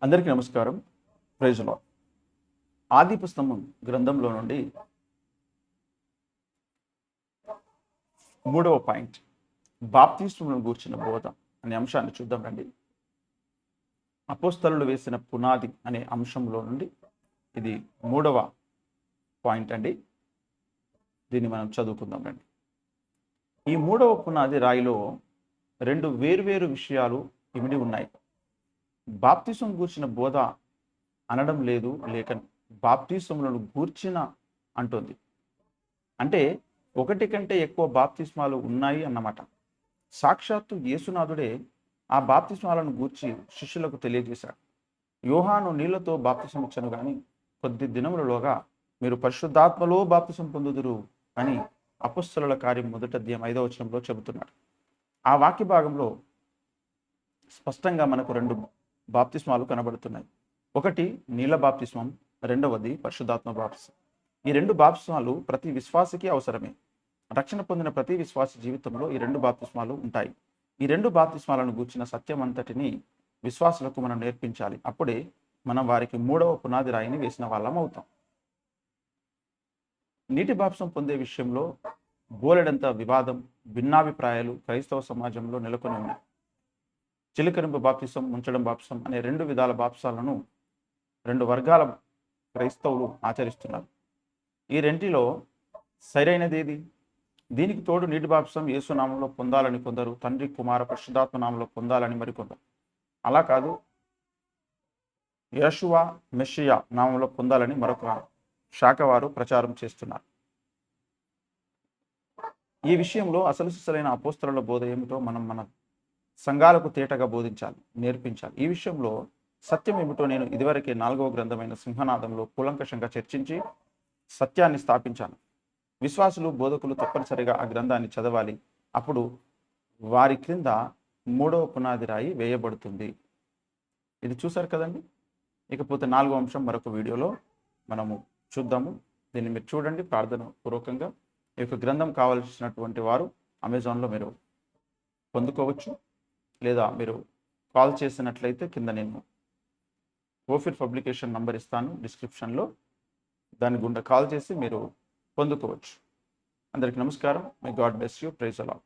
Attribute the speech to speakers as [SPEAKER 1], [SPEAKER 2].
[SPEAKER 1] అందరికీ నమస్కారం. Praise lord. ఆది పుస్తకం గ్రంథంలో నుండి 3వ పాయింట్, బాప్తిస్మమును గూర్చిన బోధ అనే అంశాన్ని చూద్దాం రండి. అపోస్తలులు వేసిన పునాది అనే అంశంలో నుండి ఇది 3వ పాయింట్ అండి. దీన్ని మనం చదువుకుందాం రండి. ఈ 3వ పునాది రాయిలో 2 వేర్వేరు విషయాలు ఇమిడి ఉన్నాయి. బాప్తిసం గూర్చిన బోధ అనడం లేదు, లేక బాప్తిసములను గూర్చిన అంటుంది. అంటే ఒకటి కంటే ఎక్కువ బాప్తిస్మాలు ఉన్నాయి అన్నమాట. సాక్షాత్తు యేసునాథుడే ఆ బాప్తిస్మాలను గూర్చి శిష్యులకు తెలియజేశాడు. యోహాను నీళ్లతో బాప్తిసం ఇచ్చను గాని కొద్ది దినములలోగా మీరు పరిశుద్ధాత్మలో బాప్తిసం పొందుదురు అని అపొస్తలుల కార్యం 1వ అధ్యాయం 5వ వచనంలో చెబుతున్నాడు. ఆ వాక్య భాగంలో స్పష్టంగా మనకు 2 బాప్తిస్మాలు కనబడుతున్నాయి. ఒకటి నీళ్ళ బాప్తిస్మం, రెండవది పరిశుద్ధాత్మ బాప్తిసం. ఈ 2 బాప్తిస్మాలు ప్రతి విశ్వాసికి అవసరమే. రక్షణ పొందిన ప్రతి విశ్వాసి జీవితంలో ఈ 2 బాప్తిస్మాలు ఉంటాయి. ఈ 2 బాప్తిస్మాలను గూర్చిన సత్యం అంతటిని విశ్వాసులకు మనం నేర్పించాలి. అప్పుడే మనం వారికి 3వ పునాది రాయిని వేసిన వాళ్ళం అవుతాం. నీటి బాప్తిసం పొందే విషయంలో బోలెడంత వివాదం, భిన్నాభిప్రాయాలు క్రైస్తవ సమాజంలో నెలకొని ఉన్నాయి. చిలకరింపు బాప్తిసం, ముంచడం బాప్తిసం అనే 2 విధాల బాప్తిసాలను 2 వర్గాల క్రైస్తవులు ఆచరిస్తున్నారు. ఈ రెంటిలో సరైనది ఏది? దీనికి తోడు నీటి బాప్తిసం యేసు నామంలో పొందాలని కొందరు, తండ్రి కుమార పరిశుద్ధాత్మ నామంలో పొందాలని మరికొందరు. అలా కాదు, యెషువా మెస్సియా నామంలో పొందాలని మరొక శాఖ వారు ప్రచారం చేస్తున్నారు. ఈ విషయంలో అసలు సిసలైన అపోస్తలుల బోధ ఏమిటో మనం మన సంఘాలకు తేటగా బోధించాలి, నేర్పించాలి. ఈ విషయంలో సత్యం ఏమిటో నేను ఇదివరకే 4వ గ్రంథమైన సింహనాదంలో కూలంకషంగా చర్చించి సత్యాన్ని స్థాపించాను. విశ్వాసులు, బోధకులు తప్పనిసరిగా ఆ గ్రంథాన్ని చదవాలి. అప్పుడు వారి క్రింద 3వ పునాది రాయి వేయబడుతుంది. ఇది చూసారు కదండి. ఇకపోతే 4వ అంశం మరొక వీడియోలో మనము చూద్దాము. దీన్ని మీరు చూడండి ప్రార్థన పూర్వకంగా. ఈ యొక్క గ్రంథం కావాల్సినటువంటి వారు అమెజాన్లో మీరు పొందుకోవచ్చు. లేదా మీరు కాల్ చేసినట్లయితే కింద నేను ఓఫిర్ పబ్లికేషన్ నంబర్ ఇస్తాను డిస్క్రిప్షన్లో. దాని గుండా కాల్ చేసి మీరు పొందుకోవచ్చు. అందరికీ నమస్కారం. May God bless you. Praise the lord.